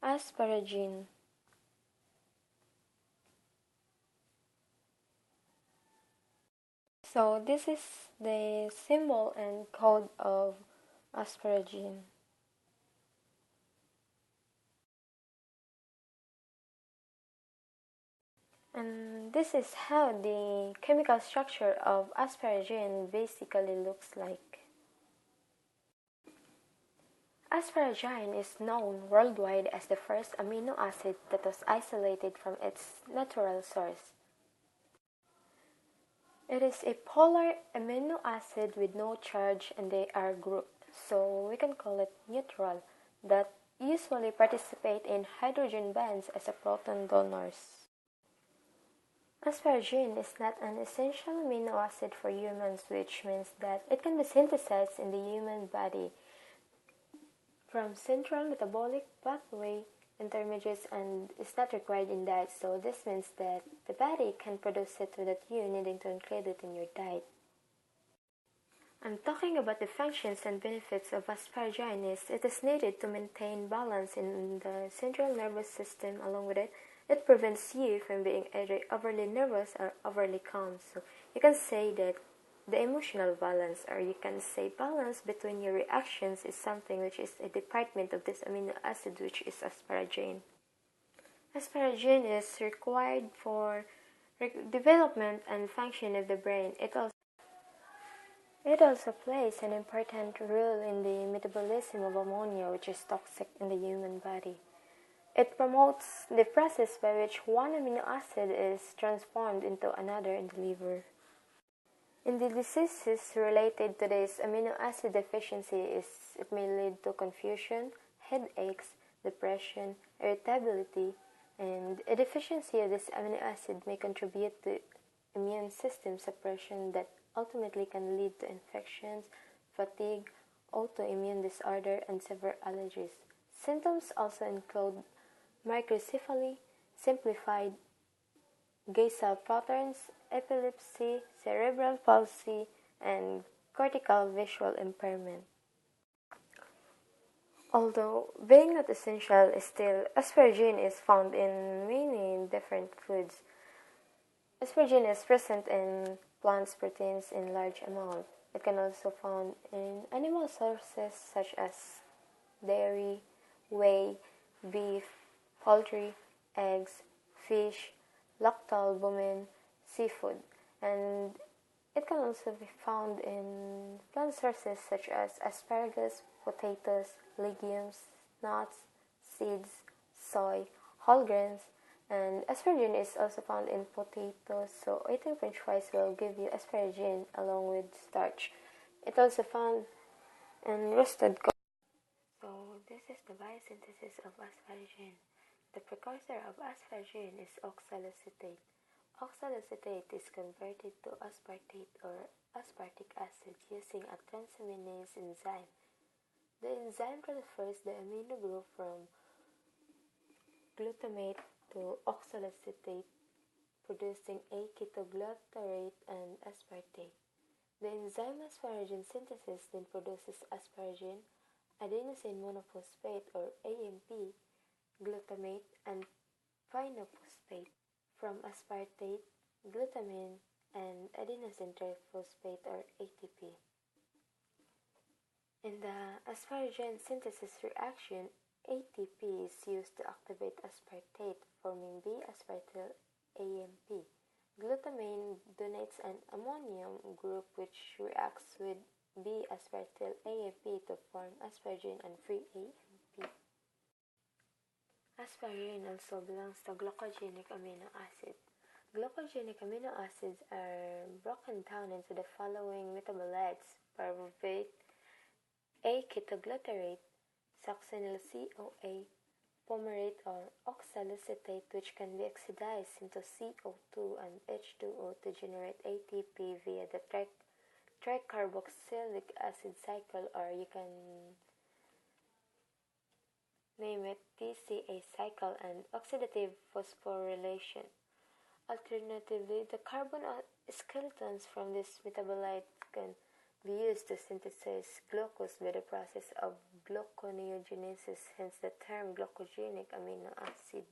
Asparagine. So this is the symbol and code of asparagine. And this is how the chemical structure of asparagine basically looks like. Asparagine is known worldwide as the first amino acid that was isolated from its natural source. It is a polar amino acid with no charge and they are grouped, so we can call it neutral, that usually participate in hydrogen bonds as a proton donors. Asparagine is not an essential amino acid for humans, which means that it can be synthesized in the human body from central metabolic pathway intermediates and is not required in diet, so this means that the body can produce it without you needing to include it in your diet. I'm talking about the functions and benefits of asparagine. It is needed to maintain balance in the central nervous system. Along with it, it prevents you from being either overly nervous or overly calm. So you can say that the emotional balance, or you can say balance between your reactions, is something which is a department of this amino acid, which is asparagine. Asparagine is required for development and function of the brain. It also plays an important role in the metabolism of ammonia, which is toxic in the human body. It promotes the process by which one amino acid is transformed into another in the liver. In the diseases related to this amino acid deficiency, it may lead to confusion, headaches, depression, irritability, and a deficiency of this amino acid may contribute to immune system suppression that ultimately can lead to infections, fatigue, autoimmune disorder, and severe allergies. Symptoms also include microcephaly, simplified gaseal patterns, epilepsy, cerebral palsy, and cortical visual impairment. Although being not essential, still asparagine is found in many different foods. Asparagine is present in plants' proteins in large amount. It can also be found in animal sources such as dairy, whey, beef, poultry, eggs, fish, lactalbumin, seafood, and it can also be found in plant sources such as asparagus, potatoes, legumes, nuts, seeds, soy, whole grains, and asparagine is also found in potatoes, so eating french fries will give you asparagine along with starch. It's also found in roasted corn. So this is the biosynthesis of asparagine. The precursor of asparagine is oxaloacetate. Oxaloacetate is converted to aspartate or aspartic acid using a transaminase enzyme. The enzyme transfers the amino group from glutamate to oxaloacetate, producing A-ketoglutarate and aspartate. The enzyme asparagine synthesis then produces asparagine, adenosine monophosphate or AMP, glutamate, and phenophosphate from aspartate, glutamine, and adenosine triphosphate or ATP. In the asparagine synthesis reaction, ATP is used to activate aspartate, forming B-aspartyl AMP. Glutamine donates an ammonium group which reacts with B-aspartyl AMP to form asparagine and free AMP. Asparagine also belongs to glucogenic amino acid. Glucogenic amino acids are broken down into the following metabolites: pyruvate, A-ketoglutarate, succinyl-CoA, fumarate or oxaloacetate, which can be oxidized into CO2 and H2O to generate ATP via the tricarboxylic acid cycle, or you can name it TCA cycle, and oxidative phosphorylation. Alternatively, the carbon skeletons from this metabolite can be used to synthesize glucose by the process of gluconeogenesis, hence the term glucogenic amino acid.